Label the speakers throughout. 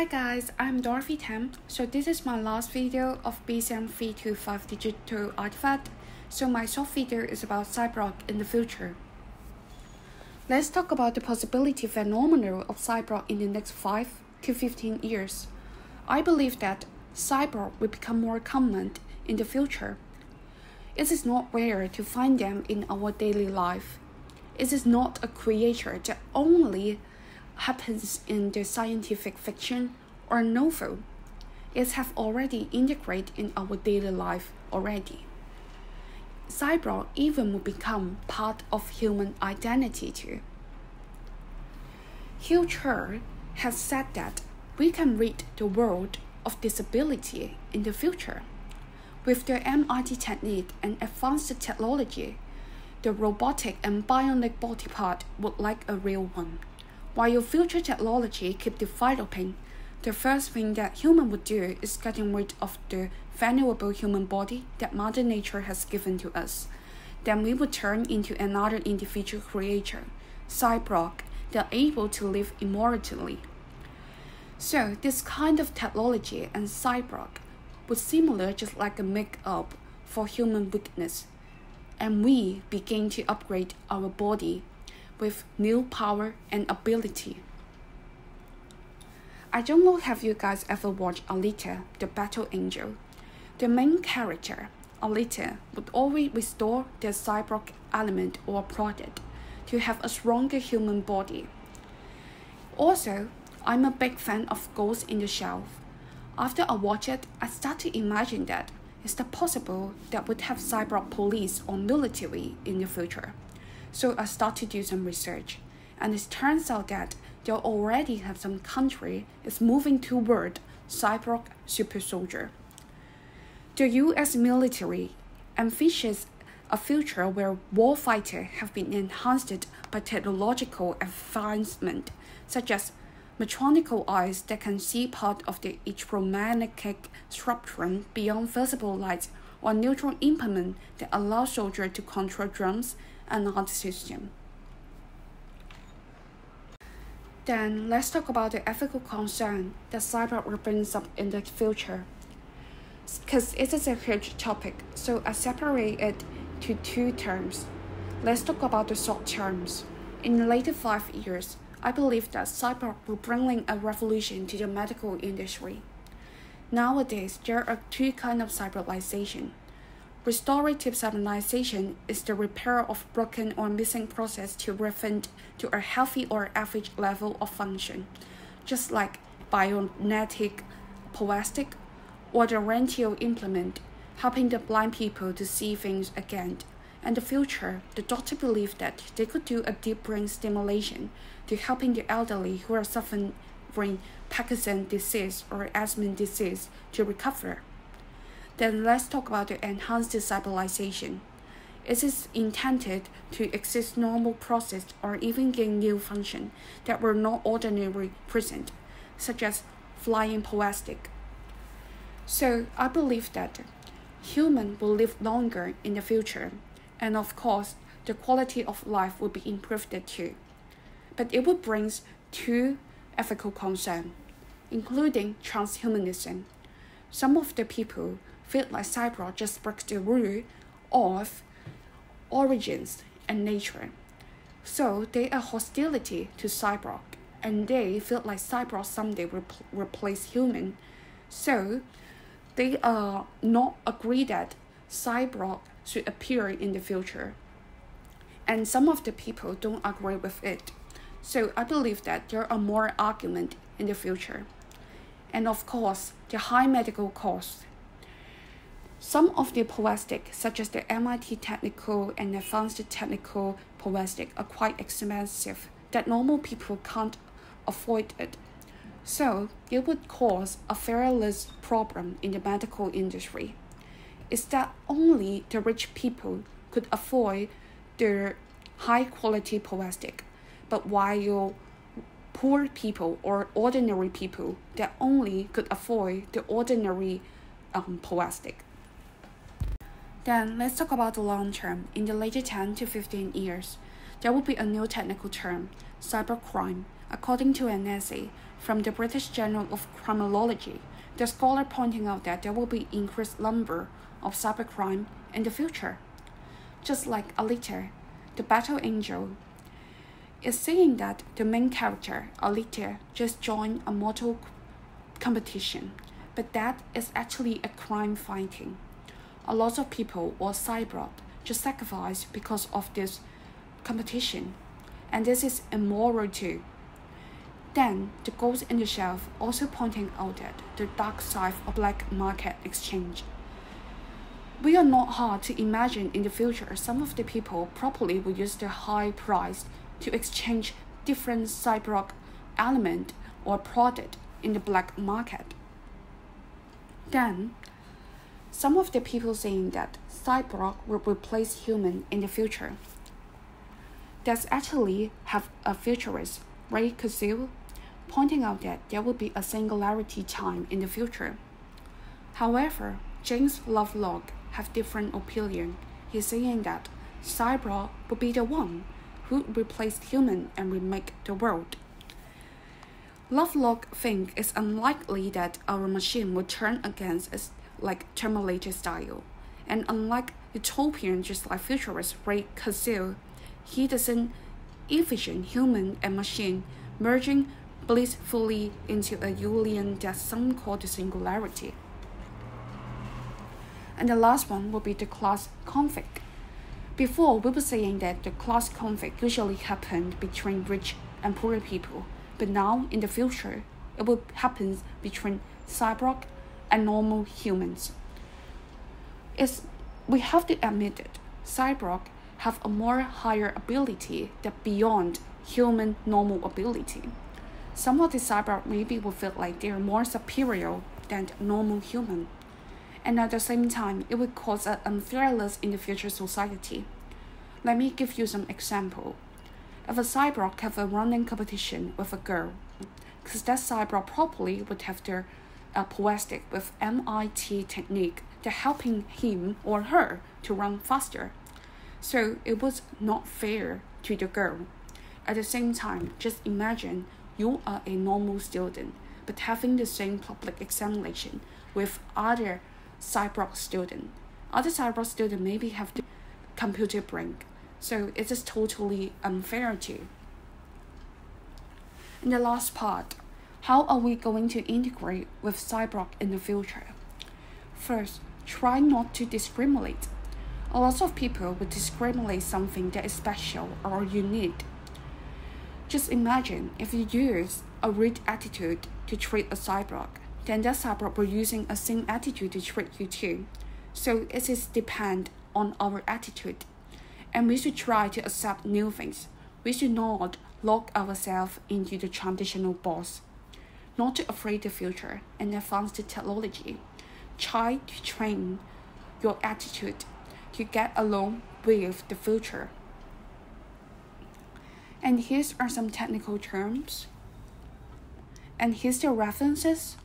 Speaker 1: Hi guys, I'm Dorothy Tam. So this is my last video of BCM325 digital artifact. So my short video is about Cyborg in the future. Let's talk about the possibility phenomenon of Cyborg in the next 5 to 15 years. I believe that Cyborg will become more common in the future. It is not rare to find them in our daily life. It is not a creature that only happens in the scientific fiction or novel. It have already integrated in our daily life already. Cyborg even will become part of human identity too. Hugh Cher has said that we can read the world of disability in the future. With the MRT technique and advanced technology, the robotic and bionic body part would like a real one. While future technology keep developing, the first thing that human would do is getting rid of the vulnerable human body that Mother Nature has given to us. Then we would turn into another individual creature, Cyborg, that are able to live immortally. So this kind of technology and Cyborg would similar just like a make-up for human weakness, and we begin to upgrade our body with new power and ability. I don't know if you guys ever watched Alita, the Battle Angel. The main character, Alita, would always restore their cyborg element or product to have a stronger human body. Also, I'm a big fan of Ghost in the Shell. After I watch it, I start to imagine that is that possible that would have cyborg police or military in the future. So I start to do some research, and it turns out that they already have some country is moving toward cyborg super soldier. The US military envisions a future where warfighter have been enhanced by technological advancement, such as mechanical eyes that can see part of the electromagnetic spectrum beyond visible light, or neutral implement that allow soldiers to control drums and other system. Then let's talk about the ethical concern that cyborg will bring up in the future. Because it is a huge topic, so I separate it to two terms. Let's talk about the short terms. In the later 5 years, I believe that cyborg will bring a revolution to the medical industry. Nowadays, there are two kinds of cyberization. Restorative cyberization is the repair of broken or missing process to revert to a healthy or average level of function, just like bionetic plastic or the rential implant, helping the blind people to see things again. In the future, the doctor believed that they could do a deep brain stimulation to helping the elderly who are suffering Parkinson's disease or asthma disease to recover. Then let's talk about the enhanced cyberization. It is intended to exist normal process or even gain new function that were not ordinarily present, such as flying plastic. So I believe that humans will live longer in the future, and of course, the quality of life will be improved too. But it will bring two ethical concerns, including transhumanism. Some of the people feel like cyborg just breaks the rule of origins and nature. So they are hostility to cyborg, and they feel like cyborg someday will replace human. So they are not agree that cyborg should appear in the future. And some of the people don't agree with it. So I believe that there are more arguments in the future. And of course, the high medical costs. Some of the plastic, such as the MIT technical and advanced technical plastic, are quite expensive that normal people can't afford it. So it would cause a fairness problem in the medical industry. Is that only the rich people could afford the high quality plastic, but while poor people or ordinary people that only could afford the ordinary plastic. Then let's talk about the long term. In the later 10 to 15 years, there will be a new technical term, cybercrime. According to an essay, from the British Journal of Criminology, the scholar pointing out that there will be increased number of cybercrime in the future. Just like Alita, the battle angel, is saying that the main character, Alita, just joined a mortal competition, but that is actually a crime fighting. A lot of people or cyborg just sacrifice because of this competition, and this is immoral too. Then the Ghost in the Shell also pointing out that the dark side of black market exchange. We are not hard to imagine in the future some of the people probably will use the high price to exchange different cyborg element or product in the black market. Then, some of the people saying that cyborg will replace human in the future. That's actually have a futurist, Ray Kurzweil, pointing out that there will be a singularity time in the future. However, James Lovelock have different opinion. He's saying that cyborg will be the one who replace human and remake the world. Lovelock think it's unlikely that our machine will turn against us like Terminator style. And unlike utopian just like futurist Ray Kurzweil, he doesn't envision human and machine merging blissfully into a union that some call the singularity. And the last one will be the class conflict. Before, we were saying that the class conflict usually happened between rich and poor people, but now in the future, it will happen between cyborg and normal humans. We have to admit that cyborg have a more higher ability that beyond human normal ability. Some of the cyborg maybe will feel like they are more superior than normal human. And at the same time, it would cause an unfairness in the future society. Let me give you some example. If a cyborg have a running competition with a girl, because that cyborg probably would have their poetic with MIT technique that helping him or her to run faster. So it was not fair to the girl. At the same time, just imagine you are a normal student, but having the same public examination with other cyborg student. Other cyborg student maybe have the computer brain, so it is totally unfair too. In the last part, how are we going to integrate with cyborg in the future? First, try not to discriminate. A lot of people would discriminate something that is special or unique. Just imagine if you use a rude attitude to treat a cyborg, then that cyborg will using a same attitude to treat you too. So it is depend on our attitude. And we should try to accept new things. We should not lock ourselves into the traditional box. Not to afraid the future and advance the technology. Try to train your attitude to get along with the future. And here are some technical terms. And here's the references.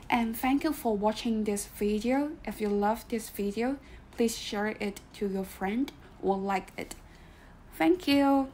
Speaker 1: And thank you for watching this video. If you love this video, please share it to your friend or like it. Thank you.